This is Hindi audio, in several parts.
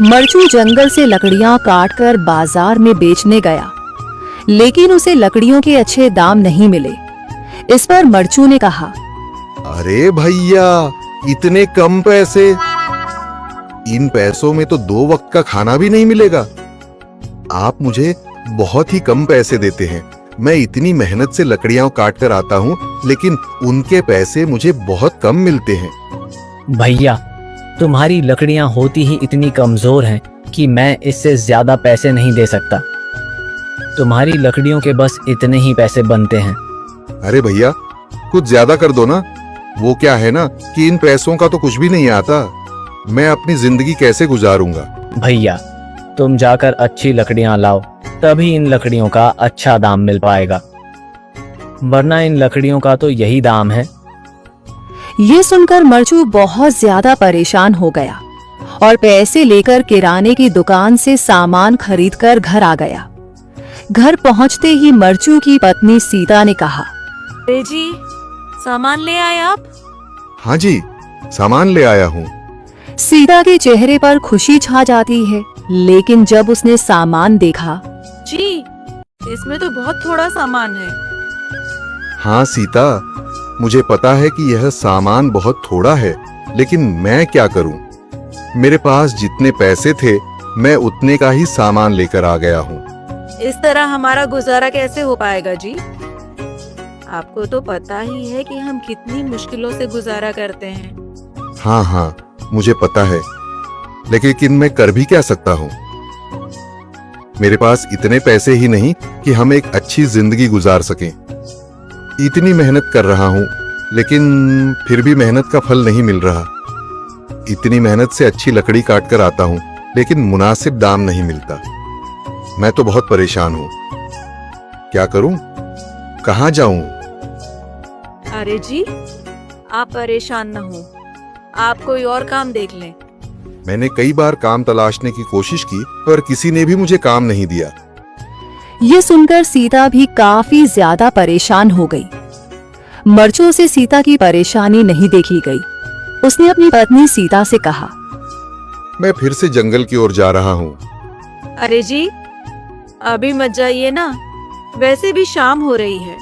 मरचू जंगल से लकड़ियां काटकर बाजार में बेचने गया, लेकिन उसे लकड़ियों के अच्छे दाम नहीं मिले। इस पर मरचू ने कहा, अरे भैया, इतने कम पैसे? इन पैसों में तो 2 वक्त का खाना भी नहीं मिलेगा। आप मुझे बहुत ही कम पैसे देते हैं। मैं इतनी मेहनत से लकड़ियां काट कर आता हूँ, लेकिन उनके पैसे मुझे बहुत कम मिलते हैं। भैया, तुम्हारी लकड़ियां होती ही इतनी कमजोर हैं कि मैं इससे ज्यादा पैसे नहीं दे सकता। तुम्हारी लकड़ियों के बस इतने ही पैसे बनते हैं। अरे भैया, कुछ ज्यादा कर दो ना। वो क्या है ना कि इन पैसों का तो कुछ भी नहीं आता। मैं अपनी जिंदगी कैसे गुजारूंगा? भैया, तुम जाकर अच्छी लकड़ियां लाओ, तभी इन लकड़ियों का अच्छा दाम मिल पाएगा, वरना इन लकड़ियों का तो यही दाम है। ये सुनकर मरचू बहुत ज्यादा परेशान हो गया और पैसे लेकर किराने की दुकान से सामान खरीदकर घर आ गया। घर पहुंचते ही मरचू की पत्नी सीता ने कहा, अरे जी, सामान ले आए आप? हाँ जी, सामान ले आया हूँ। सीता के चेहरे पर खुशी छा जाती है, लेकिन जब उसने सामान देखा, जी, इसमें तो बहुत थोड़ा सामान है। हाँ सीता, मुझे पता है कि यह सामान बहुत थोड़ा है, लेकिन मैं क्या करूं? मेरे पास जितने पैसे थे, मैं उतने का ही सामान लेकर आ गया हूँ। इस तरह हमारा गुजारा कैसे हो पाएगा जी? आपको तो पता ही है कि हम कितनी मुश्किलों से गुजारा करते हैं। हाँ, मुझे पता है, लेकिन मैं कर भी क्या सकता हूँ? मेरे पास इतने पैसे ही नहीं कि हम एक अच्छी जिंदगी गुजार सकें। इतनी मेहनत कर रहा हूँ, लेकिन फिर भी मेहनत का फल नहीं मिल रहा। इतनी मेहनत से अच्छी लकड़ी काट कर आता हूँ, लेकिन मुनासिब दाम नहीं मिलता। मैं तो बहुत परेशान हूँ। क्या करूँ? कहाँ जाऊँ? अरे जी, आप परेशान न हो, आप कोई और काम देख लें। मैंने कई बार काम तलाशने की कोशिश की, पर किसी ने भी मुझे काम नहीं दिया। ये सुनकर सीता भी काफी ज्यादा परेशान हो गई। मरचू से सीता की परेशानी नहीं देखी गई। उसने अपनी पत्नी सीता से कहा, मैं फिर से जंगल की ओर जा रहा हूँ। अरे जी, अभी मत जाइए ना, वैसे भी शाम हो रही है।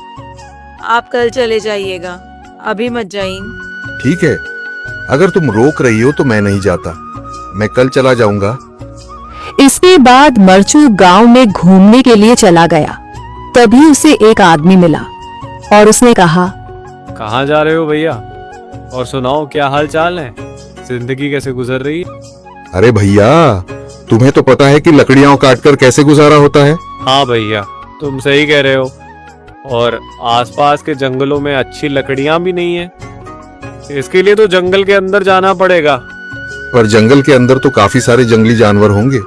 आप कल चले जाइएगा, अभी मत जाइए। ठीक है, अगर तुम रोक रही हो तो मैं नहीं जाता। मैं कल चला जाऊंगा। इसके बाद मरचू गांव में घूमने के लिए चला गया। तभी उसे एक आदमी मिला और उसने कहा, कहाँ जा रहे हो भैया? और सुनाओ, क्या हाल चाल है? जिंदगी कैसे गुजर रही है? अरे भैया, तुम्हें तो पता है कि लकड़ियां काटकर कैसे गुजारा होता है। हाँ भैया, तुम सही कह रहे हो। और आसपास के जंगलों में अच्छी लकड़ियां भी नहीं है। इसके लिए तो जंगल के अंदर जाना पड़ेगा। पर जंगल के अंदर तो काफी सारे जंगली जानवर होंगे।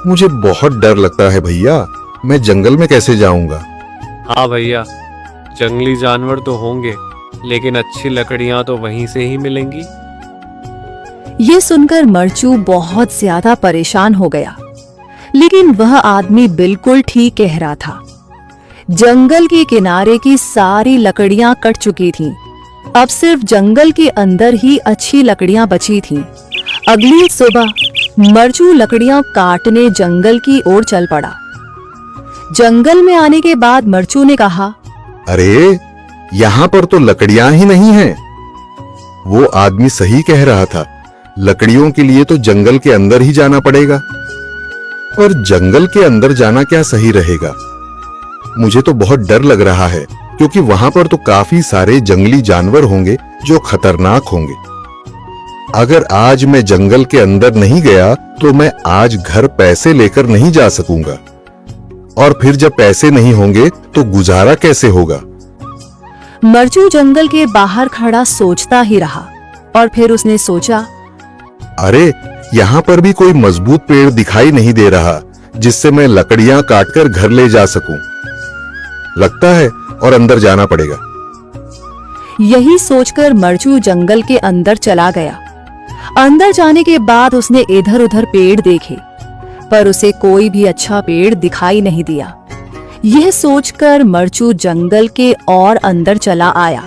मुझे बहुत डर लगता है भैया। मैं जंगल में कैसे जाऊंगा? हाँ भैया, जंगली जानवर तो होंगे, लेकिन अच्छी लकड़ियां तो वहीं से ही मिलेंगी। ये सुनकर मरचू बहुत ज्यादा परेशान हो गया, लेकिन वह आदमी बिल्कुल ठीक कह रहा था। जंगल के किनारे की सारी लकड़ियां कट चुकी थीं। अब सिर्फ जंगल के अंदर ही अच्छी लकड़ियां बची थीं। अगली सुबह मरचू लकड़ियां काटने जंगल की ओर चल पड़ा। जंगल में आने के बाद मरचू ने कहा, अरे, यहाँ पर तो लकड़ियां ही नहीं हैं। वो आदमी सही कह रहा था। लकड़ियों के लिए तो जंगल के अंदर ही जाना पड़ेगा। और जंगल के अंदर जाना क्या सही रहेगा? मुझे तो बहुत डर लग रहा है, क्योंकि वहां पर तो काफी सारे जंगली जानवर होंगे जो खतरनाक होंगे। अगर आज मैं जंगल के अंदर नहीं गया तो मैं आज घर पैसे लेकर नहीं जा सकूंगा, और फिर जब पैसे नहीं होंगे तो गुजारा कैसे होगा? मरचू जंगल के बाहर खड़ा सोचता ही रहा और फिर उसने सोचा, अरे, यहाँ पर भी कोई मजबूत पेड़ दिखाई नहीं दे रहा जिससे मैं लकड़ियां काटकर घर ले जा सकूं। लगता है और अंदर जाना पड़ेगा। यही सोचकर मरचू जंगल के अंदर चला गया। अंदर जाने के बाद उसने इधर उधर पेड़ देखे, पर उसे कोई भी अच्छा पेड़ दिखाई नहीं दिया। यह सोचकर मरचू जंगल के और अंदर चला आया।